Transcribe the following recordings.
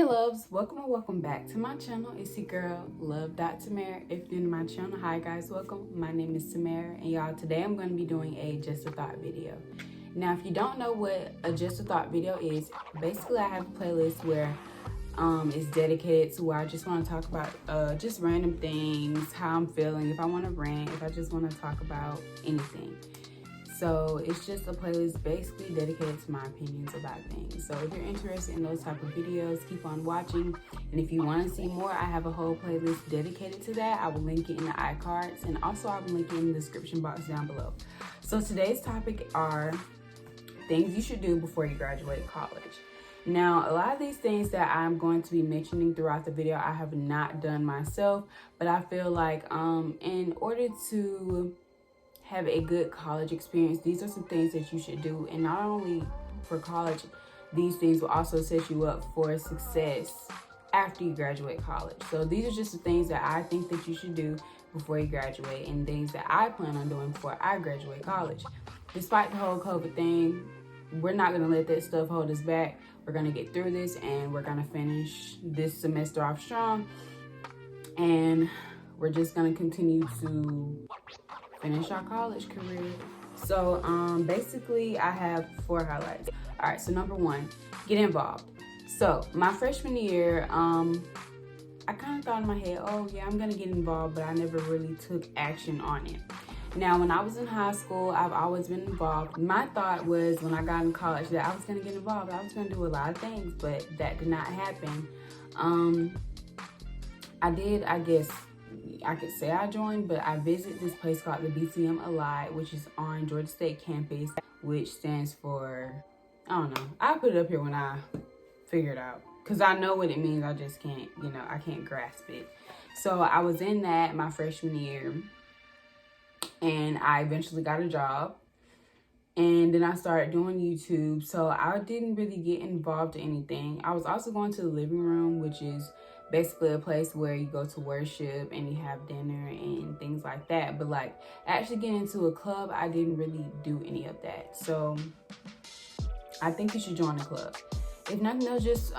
loves, welcome and welcome back to my channel. It's your girl Love.Tamera. If you're new to my channel, hi guys, welcome. My name is Tamera, and y'all, today I'm going to be doing a Just a Thought video. Now, if you don't know what a Just a Thought video is, basically I have a playlist where it's dedicated to where I just want to talk about just random things, how I'm feeling, if I want to rant, if I just want to talk about anything. So it's just a playlist basically dedicated to my opinions about things. So if you're interested in those type of videos, keep on watching. And if you want to see more, I have a whole playlist dedicated to that. I will link it in the iCards, and also I will link it in the description box down below. So today's topic are things you should do before you graduate college. Now, a lot of these things that I'm going to be mentioning throughout the video, I have not done myself, but I feel like in order to have a good college experience, these are some things that you should do. And not only for college, these things will also set you up for success after you graduate college. So these are just the things that I think that you should do before you graduate, and things that I plan on doing before I graduate college. Despite the whole COVID thing, we're not going to let that stuff hold us back. We're going to get through this, and we're going to finish this semester off strong, and we're just going to continue to finish our college career. So basically I have 4 highlights. All right, so number 1, get involved. So my freshman year, I kind of thought in my head, oh yeah, I'm gonna get involved, but I never really took action on it. Now, when I was in high school, I've always been involved. My thought was when I got in college that I was gonna get involved. I was gonna do a lot of things, but that did not happen. I did, I guess I could say I joined, but I visited this place called the BCM Allied, which is on Georgia State campus, which stands for, I don't know. I'll put it up here when I figure it out, because I know what it means. I just can't, I can't grasp it. So I was in that my freshman year, and I eventually got a job. And then I started doing YouTube, so I didn't really get involved in anything. I was also going to the living room, which is basically a place where you go to worship and you have dinner and things like that. But like actually getting into a club, I didn't really do any of that. So I think you should join a club. If nothing else, just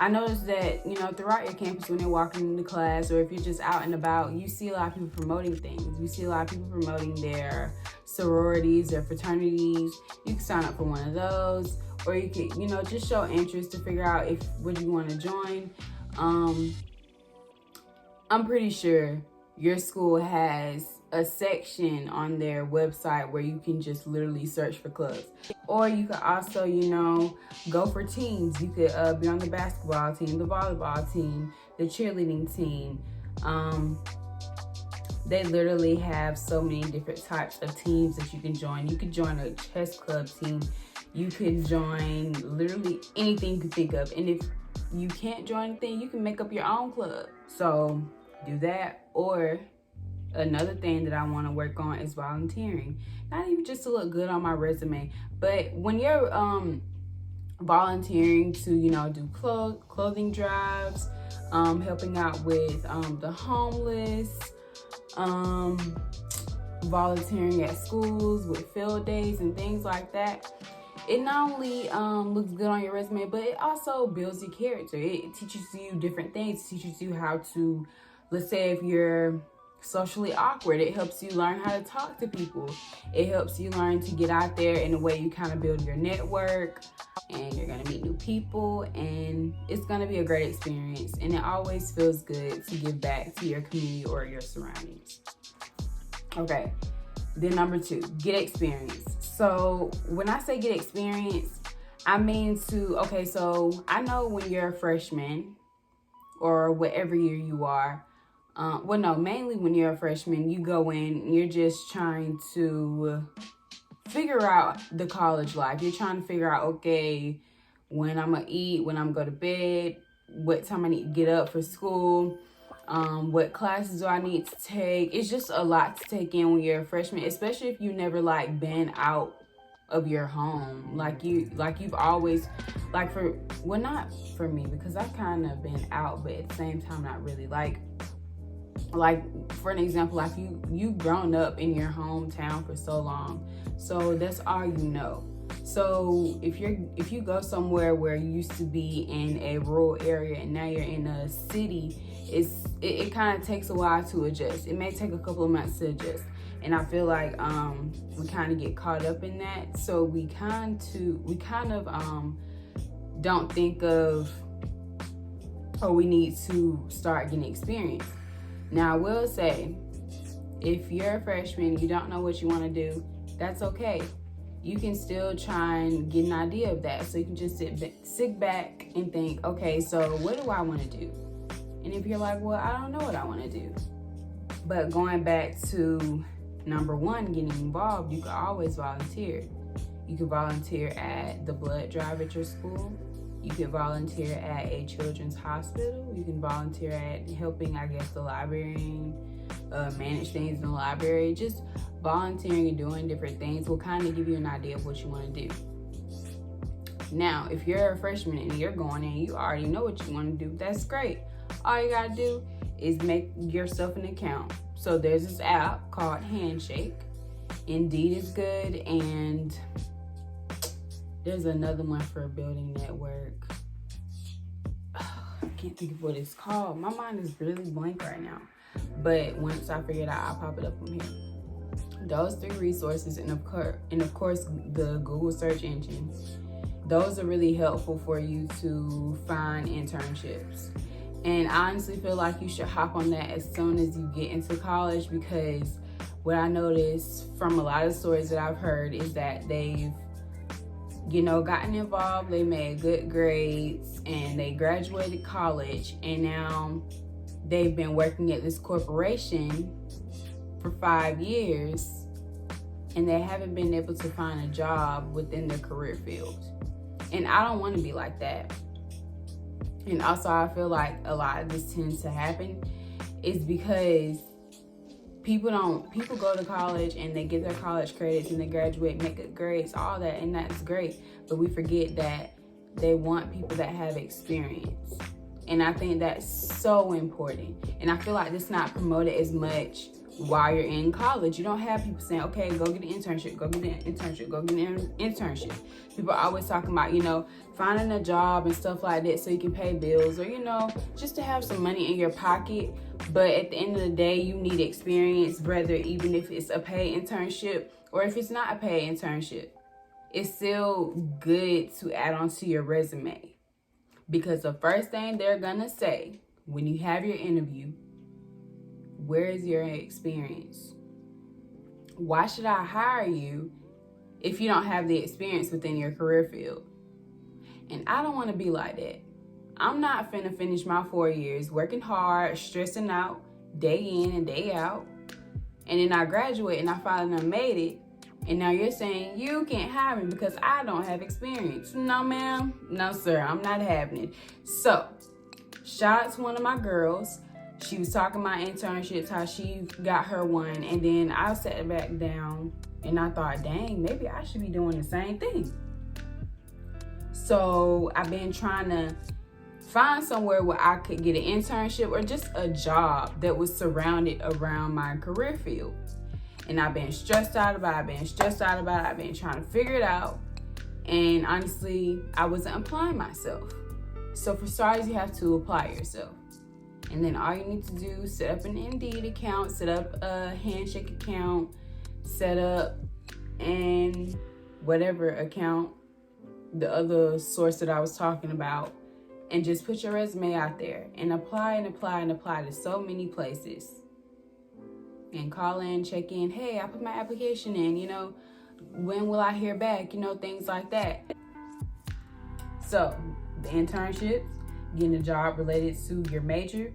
I noticed that, throughout your campus, when you're walking into class, or if you're just out and about, you see a lot of people promoting things. You see a lot of people promoting their sororities, their fraternities. You can sign up for one of those, or you could, just show interest to figure out if what you want to join. I'm pretty sure your school has a section on their website where you can just literally search for clubs. Or you could also, go for teams. You could be on the basketball team, the volleyball team, the cheerleading team. They literally have so many different types of teams that you can join. You could join a chess club team. You could join literally anything you can think of. And if you can't join anything, you can make up your own club. So do that. Or another thing that I want to work on is volunteering. Not even just to look good on my resume, but when you're volunteering to, do clothing drives, helping out with the homeless, volunteering at schools with field days and things like that, it not only looks good on your resume, but it also builds your character. It teaches you different things. It teaches you how to, let's say if you're socially awkward, it helps you learn how to talk to people. It helps you learn to get out there in a way you kind of build your network, and you're going to meet new people, and it's going to be a great experience. And it always feels good to give back to your community or your surroundings. Okay, then number 2, get experience. So when I say get experience, I mean so I know when you're a freshman or whatever year you are, mainly when you're a freshman, you go in, you're just trying to figure out the college life. You're trying to figure out, okay, when I'm gonna eat, when I'm gonna go to bed, what time I need to get up for school, what classes do I need to take. It's just a lot to take in when you're a freshman, especially if you never been out of your home. You've always, not for me, because I've kind of been out, but at the same time not really. Like for an example, you've grown up in your hometown for so long, so that's all you know. So if you go somewhere where you used to be in a rural area and now you're in a city, it kind of takes a while to adjust. It may take a couple of months to adjust. And I feel like we kind of get caught up in that. So we kind of don't think of, oh, we need to start getting experience. Now I will say, if you're a freshman, you don't know what you want to do, that's okay. You can still try and get an idea of that. So you can just sit back and think, okay, so what do I want to do? And if you're like, well, I don't know what I want to do. But going back to number one, getting involved, you can always volunteer. You can volunteer at the blood drive at your school. You can volunteer at a children's hospital. You can volunteer at helping, I guess, the librarian manage things in the library. Just volunteering and doing different things will kind of give you an idea of what you want to do. Now, if you're a freshman and you're going in, you already know what you want to do, that's great. All you gotta do is make yourself an account. So there's this app called Handshake. Indeed is good, and there's another one for a building network. I can't think of what it's called. My mind is really blank right now. But once I figure it out, I'll pop it up from here. Those three resources, and of course the Google search engine, those are really helpful for you to find internships. And I honestly feel like you should hop on that as soon as you get into college, because what I noticed from a lot of stories that I've heard is that they've, gotten involved, they made good grades, and they graduated college, and now they've been working at this corporation for 5 years, and they haven't been able to find a job within their career field. And I don't want to be like that. And also, I feel like a lot of this tends to happen is because people go to college and they get their college credits and they graduate, make good grades, all that, and that's great. But we forget that they want people that have experience. And I think that's so important. And I feel like this is not promoted as much while you're in college. You don't have people saying, okay, go get an internship, go get an internship, go get an internship. People are always talking about, finding a job and stuff like that so you can pay bills, or, just to have some money in your pocket. But at the end of the day, you need experience, whether even if it's a paid internship or if it's not a paid internship. It's still good to add on to your resume, because the first thing they're gonna say when you have your interview, where is your experience? Why should I hire you if you don't have the experience within your career field? And I don't want to be like that. I'm not finna finish my 4 years working hard, stressing out day in and day out, and then I graduate and I finally made it, and now you're saying you can't hire me because I don't have experience. No, ma'am. No, sir. I'm not having it. So, shout out to one of my girls. She was talking about internships, how she got her one, and then I sat back down and I thought, dang, maybe I should be doing the same thing. So I've been trying to find somewhere where I could get an internship or just a job that was surrounded around my career field. And I've been stressed out about it, I've been trying to figure it out. And honestly, I wasn't applying myself. So for starters, you have to apply yourself. And then all you need to do is set up an Indeed account, set up a Handshake account, set up and whatever account, the other source that I was talking about, and just put your resume out there and apply to so many places. And call in, check in, hey, I put my application in, when will I hear back, things like that. So the internships, getting a job related to your major.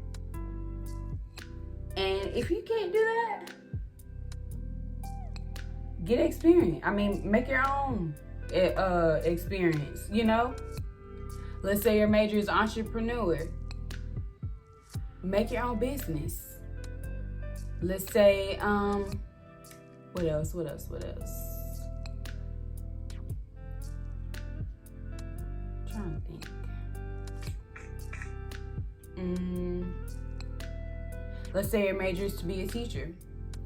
And if you can't do that, get experience. Make your own experience, Let's say your major is entrepreneur. Make your own business. Let's say, what else? I'm trying to think. Let's say your major is to be a teacher.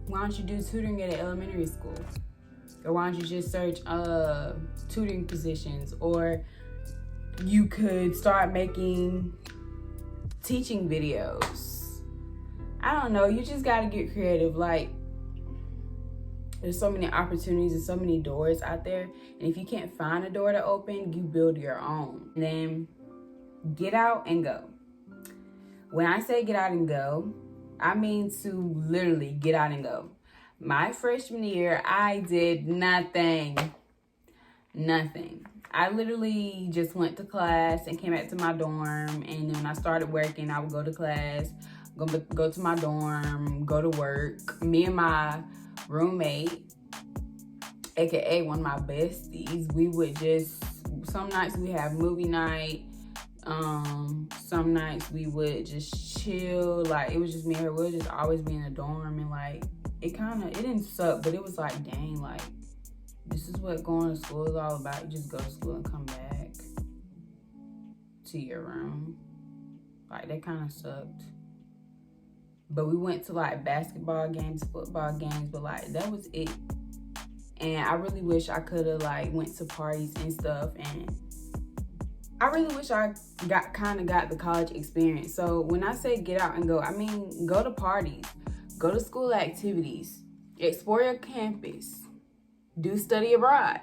Why don't you do tutoring at an elementary school? Or why don't you just search tutoring positions? Or you could start making teaching videos. I don't know, you just gotta get creative. Like, there's so many opportunities and so many doors out there. And if you can't find a door to open, you build your own. And then get out and go. When I say get out and go, I mean to literally get out and go. My freshman year, I did nothing. I literally just went to class and came back to my dorm. And then when I started working, I would go to class, go to my dorm, go to work. Me and my roommate, aka one of my besties, we would just, some nights we have movie night. Some nights we would just chill. Like, it was just me and her. We would just always be in a dorm. And like, it didn't suck, but it was like, dang, like, this is what going to school is all about. You just go to school and come back to your room. Like, that kind of sucked. But we went to like basketball games, football games, but like, that was it. And I really wish I could have like went to parties and stuff. And I really wish I got the college experience. So when I say get out and go, I mean go to parties, go to school activities, explore your campus, do study abroad.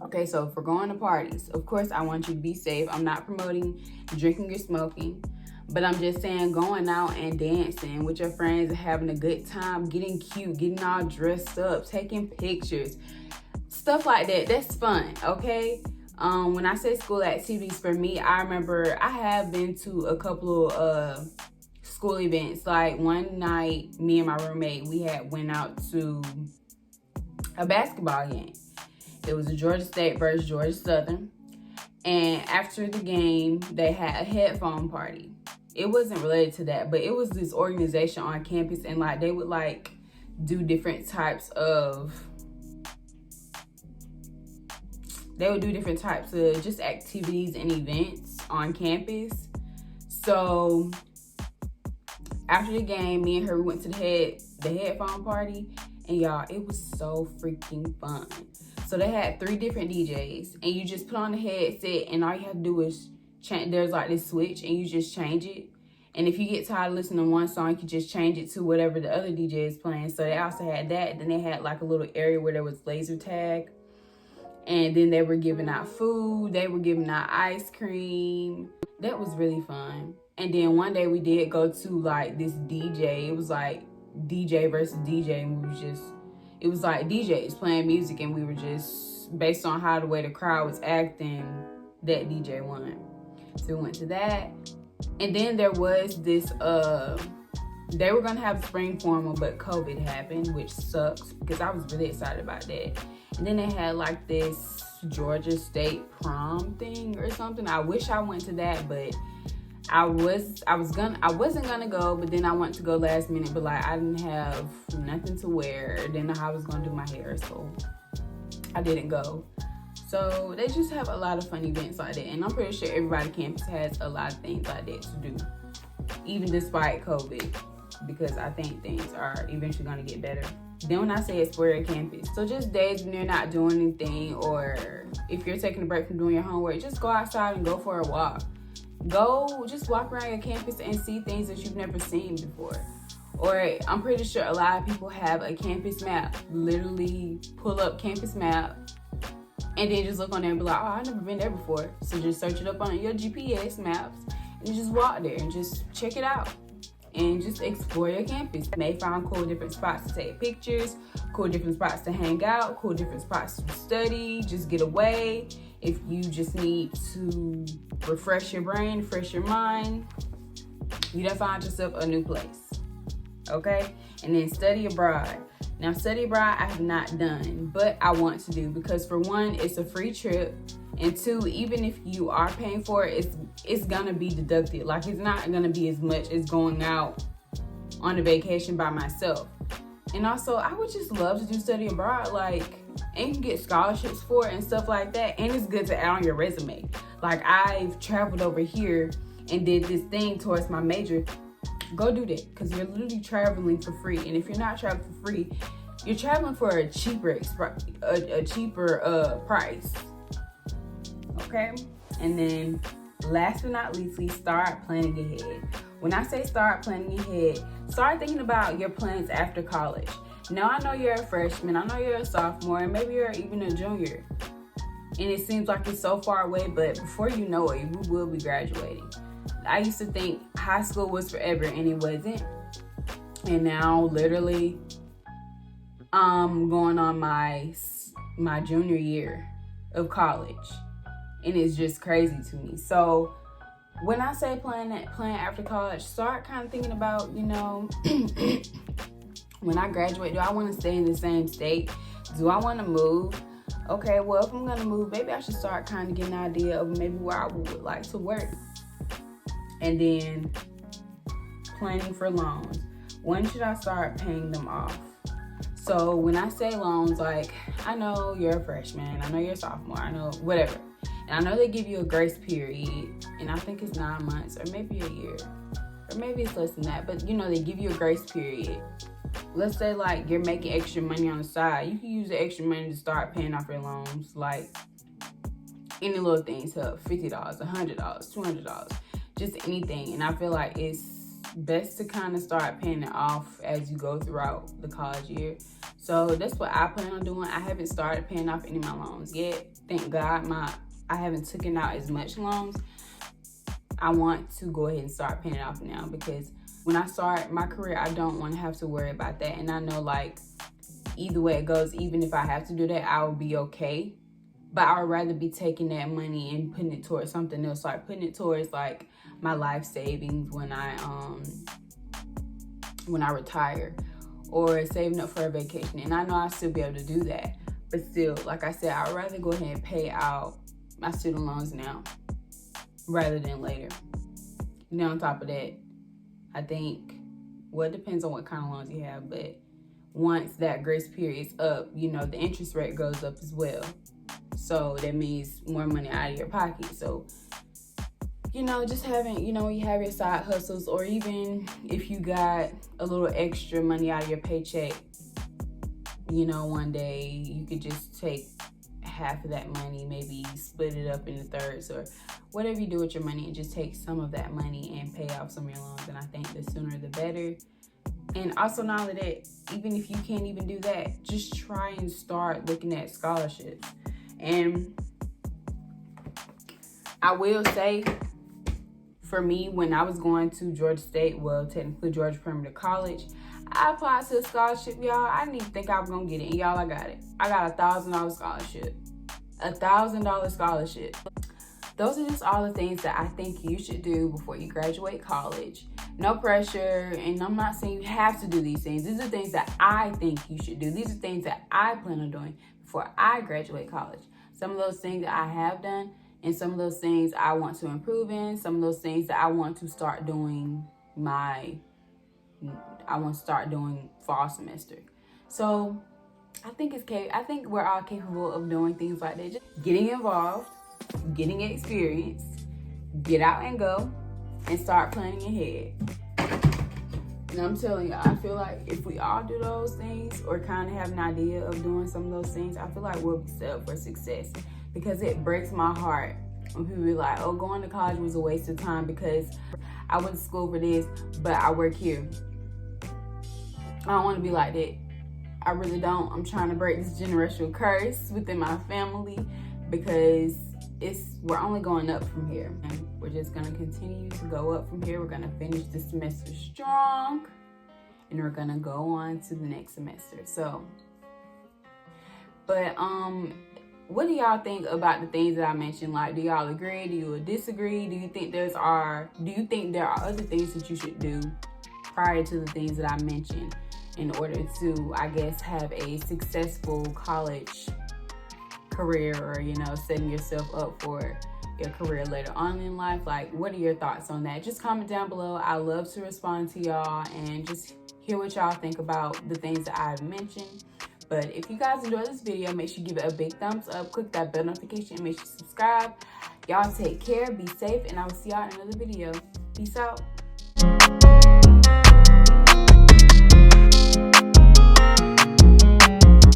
Okay, so for going to parties, of course I want you to be safe. I'm not promoting drinking or smoking, but I'm just saying going out and dancing with your friends and having a good time, getting cute, getting all dressed up, taking pictures, stuff like that. That's fun, okay? When I say school activities, for me, I remember I have been to a couple of school events. Like one night, me and my roommate, we had went out to a basketball game. It was a Georgia State versus Georgia Southern. And after the game, they had a headphone party. It wasn't related to that, but it was this organization on campus, and like they would like do different types of just activities and events on campus. So after the game, me and her, we went to the headphone party, and y'all, it was so freaking fun. So they had 3 different DJs, and you just put on the headset, and all you have to do is change. There's like this switch, and you just change it. And if you get tired of listening to one song, you can just change it to whatever the other DJ is playing. So they also had that. Then they had like a little area where there was laser tag. And then they were giving out food. They were giving out ice cream. That was really fun. And then one day we did go to like this DJ. It was like DJ versus DJ. And it was like DJs playing music. And we were just, based on how the way the crowd was acting, that DJ won. So we went to that. And then there was this, they were going to have spring formal, but COVID happened, which sucks because I was really excited about that. And then they had like this Georgia State prom thing or something. I wish I went to that, but I wasn't gonna go, but then I went to go last minute, but like I didn't have nothing to wear. Didn't know how I was gonna do my hair, so I didn't go. So they just have a lot of fun events like that, and I'm pretty sure everybody campus has a lot of things like that to do, even despite COVID, because I think things are eventually gonna get better. Then when I say explore your campus, so just days when you're not doing anything, or if you're taking a break from doing your homework, just go outside and go for a walk. Go just walk around your campus and see things that you've never seen before. Or I'm pretty sure a lot of people have a campus map. Literally pull up campus map and then just look on there and be like, oh, I've never been there before. So just search it up on your GPS maps and just walk there and just check it out. And just explore your campus. You may find cool different spots to take pictures, cool different spots to hang out, cool different spots to study, just get away. If you just need to refresh your brain, refresh your mind, you done find yourself a new place, okay? And then study abroad. Now, study abroad I have not done, but I want to do, because for one, it's a free trip. And 2, even if you are paying for it, it's gonna be deducted. Like, it's not gonna be as much as going out on a vacation by myself. And also, I would just love to do study abroad, like, and you can get scholarships for it and stuff like that. And it's good to add on your resume. Like, I've traveled over here and did this thing towards my major. Go do that, because you're literally traveling for free. And if you're not traveling for free, you're traveling for a cheaper price. Okay? And then last but not least, start planning ahead. When I say start planning ahead, start thinking about your plans after college. Now, I know you're a freshman, I know you're a sophomore, and maybe you're even a junior. And it seems like it's so far away, but before you know it, you will be graduating. I used to think high school was forever, and it wasn't. And now, literally, I'm going on my junior year of college. And it's just crazy to me. So when I say plan after college, start kind of thinking about, you know, when I graduate, do I want to stay in the same state? Do I want to move? Okay, well, if I'm going to move, maybe I should start kind of getting an idea of maybe where I would like to work. And then planning for loans. When should I start paying them off? So when I say loans, like, I know you're a freshman, I know you're a sophomore, I know whatever. And I know they give you a grace period, and I think it's 9 months or maybe a year, or maybe it's less than that, but you know, they give you a grace period. Let's say like you're making extra money on the side. You can use the extra money to start paying off your loans. Like any little things help, $50, $100, $200, just anything. And I feel like it's best to kind of start paying it off as you go throughout the college year. So that's what I plan on doing. I haven't started paying off any of my loans yet. Thank God I haven't taken out as much loans. I want to go ahead and start paying it off now, because when I start my career, I don't want to have to worry about that. And I know like either way it goes, even if I have to do that, I will be okay. But I would rather be taking that money and putting it towards something else, like putting it towards like my life savings when I retire, or saving up for a vacation. And I know I'll still be able to do that. But still, like I said, I'd rather go ahead and pay out my student loans now rather than later. Now on top of that, I think, well, it depends on what kind of loans you have, but once that grace period's up, you know, the interest rate goes up as well. So that means more money out of your pocket. So, you know, just having, you know, when you have your side hustles, or even if you got a little extra money out of your paycheck, you know, one day you could just take half of that money, maybe split it up into thirds, or whatever you do with your money, and just take some of that money and pay off some of your loans. And I think the sooner the better. And also, not only that, even if you can't even do that, just try and start looking at scholarships. And I will say, for me, when I was going to Georgia State, well, technically Δેbsℂ College, I applied to a scholarship, y'all. I didn't even think I was gonna get it, and y'all, I got it. I got $1,000 scholarship. $1,000 scholarship. Those are just all the things that I think you should do before you graduate college. No pressure, and I'm not saying you have to do these things. These are things that I think you should do. These are things that I plan on doing before I graduate college. Some of those things that I have done, and some of those things I want to improve in, some of those things that I want to start doing fall semester. So I think we're all capable of doing things like that. Just getting involved, getting experience, get out and go, and start planning ahead. And I'm telling you, I feel like if we all do those things, or kind of have an idea of doing some of those things, I feel like we'll be set up for success. Because it breaks my heart when people be like, oh, going to college was a waste of time because I went to school for this, but I work here. I don't want to be like that. I really don't. I'm trying to break this generational curse within my family, because we're only going up from here. And we're just going to continue to go up from here. We're going to finish this semester strong, and we're going to go on to the next semester. So, but what do y'all think about the things that I mentioned? Like, do y'all agree? Do you disagree? Do you think there are other things that you should do prior to the things that I mentioned in order to, I guess, have a successful college career, or, you know, setting yourself up for your career later on in life? Like, what are your thoughts on that? Just comment down below. I love to respond to y'all and just hear what y'all think about the things that I've mentioned. But if you guys enjoyed this video, make sure you give it a big thumbs up, click that bell notification, and make sure you subscribe. Y'all take care, be safe, and I will see y'all in another video. Peace out.